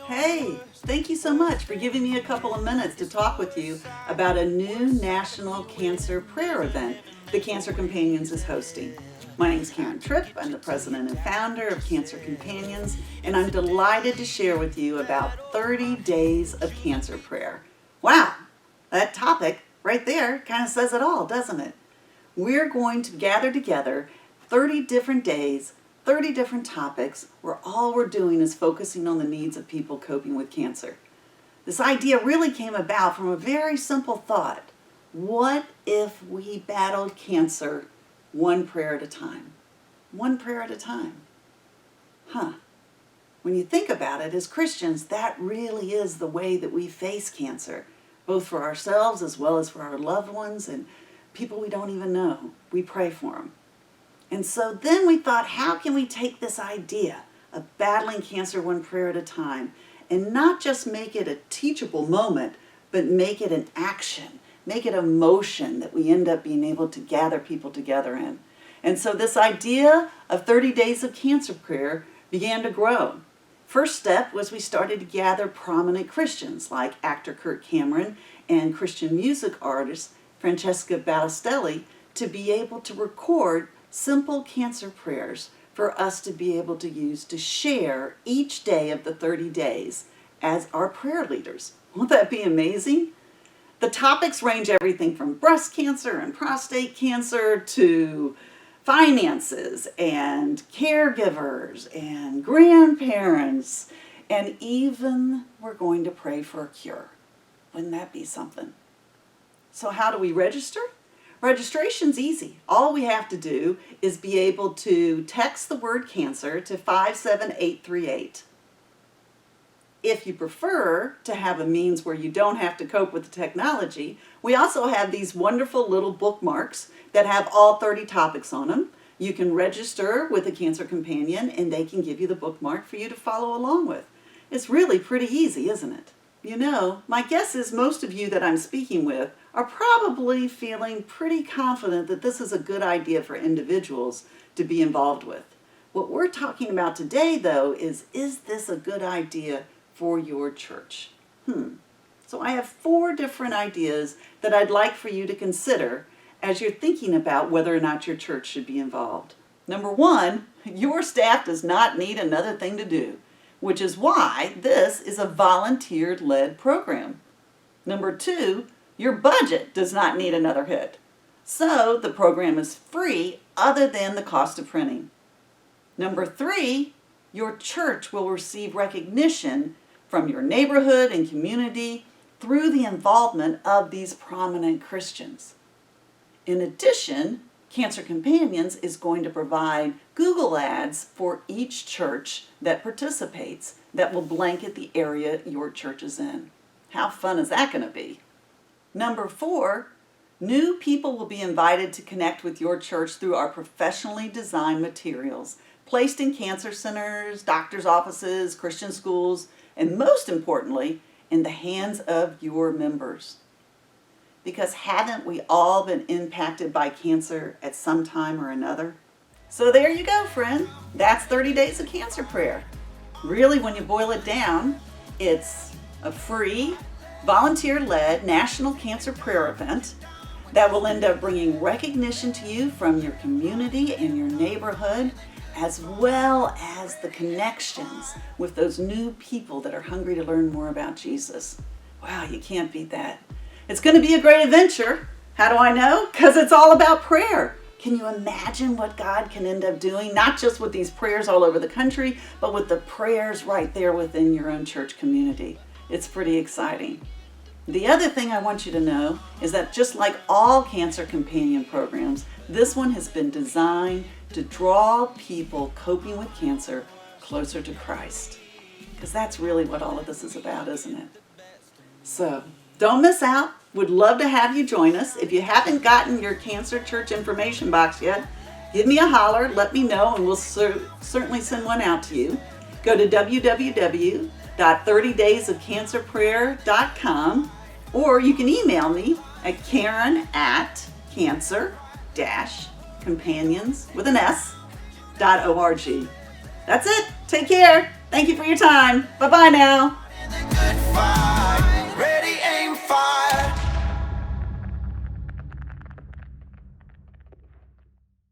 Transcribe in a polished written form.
Hey, thank you so much for giving me a couple of minutes to talk with you about a new National Cancer Prayer event the Cancer Companions is hosting. My name is Karen Tripp. I'm the president and founder of Cancer Companions, and I'm delighted to share with you about 30 days of cancer prayer. Wow, that topic right there kind of says it all, doesn't it? We're going to gather together 30 different days, 30 different topics, where all we're doing is focusing on the needs of people coping with cancer. This idea really came about from a very simple thought. What if we battled cancer one prayer at a time? One prayer at a time. When you think about it, as Christians, that really is the way that we face cancer, both for ourselves as well as for our loved ones and people we don't even know. We pray for them. And so then we thought, how can we take this idea of battling cancer one prayer at a time and not just make it a teachable moment, but make it an action, make it a motion that we end up being able to gather people together in. And so this idea of 30 days of cancer prayer began to grow. First step was we started to gather prominent Christians like actor Kirk Cameron and Christian music artist Francesca Battistelli to be able to record simple cancer prayers for us to be able to use to share each day of the 30 days as our prayer leaders. Won't that be amazing? The topics range everything from breast cancer and prostate cancer to finances and caregivers and grandparents, and even we're going to pray for a cure. Wouldn't that be something? So how do we register? Registration's easy. All we have to do is be able to text the word cancer to 57838. If you prefer to have a means where you don't have to cope with the technology, we also have these wonderful little bookmarks that have all 30 topics on them. You can register with a Cancer Companion and they can give you the bookmark for you to follow along with. It's really pretty easy, isn't it? You know, my guess is most of you that I'm speaking with are probably feeling pretty confident that this is a good idea for individuals to be involved with. What we're talking about today, though, is this a good idea for your church? So I have 4 different ideas that I'd like for you to consider as you're thinking about whether or not your church should be involved. Number 1, your staff does not need another thing to do, which is why this is a volunteer-led program. Number 2, your budget does not need another hit. So the program is free other than the cost of printing. Number 3, your church will receive recognition from your neighborhood and community through the involvement of these prominent Christians. In addition, Cancer Companions is going to provide Google ads for each church that participates that will blanket the area your church is in. How fun is that going to be? Number 4, new people will be invited to connect with your church through our professionally designed materials placed in cancer centers, doctors' offices, Christian schools, and most importantly, in the hands of your members. Because haven't we all been impacted by cancer at some time or another? So there you go, friend. That's 30 days of cancer prayer. Really, when you boil it down, it's a free, volunteer-led National Cancer Prayer event that will end up bringing recognition to you from your community and your neighborhood, as well as the connections with those new people that are hungry to learn more about Jesus. Wow, you can't beat that. It's going to be a great adventure. How do I know? Because it's all about prayer. Can you imagine what God can end up doing, not just with these prayers all over the country, but with the prayers right there within your own church community? It's pretty exciting. The other thing I want you to know is that just like all Cancer Companion programs, this one has been designed to draw people coping with cancer closer to Christ. Because that's really what all of this is about, isn't it? So, don't miss out. Would love to have you join us. If you haven't gotten your Cancer Church information box yet, give me a holler, let me know, and we'll certainly send one out to you. Go to www.30daysofcancerprayer.com, or you can email me at karen@cancer companions with an S.org. That's it. Take care. Thank you for your time. Bye-bye now.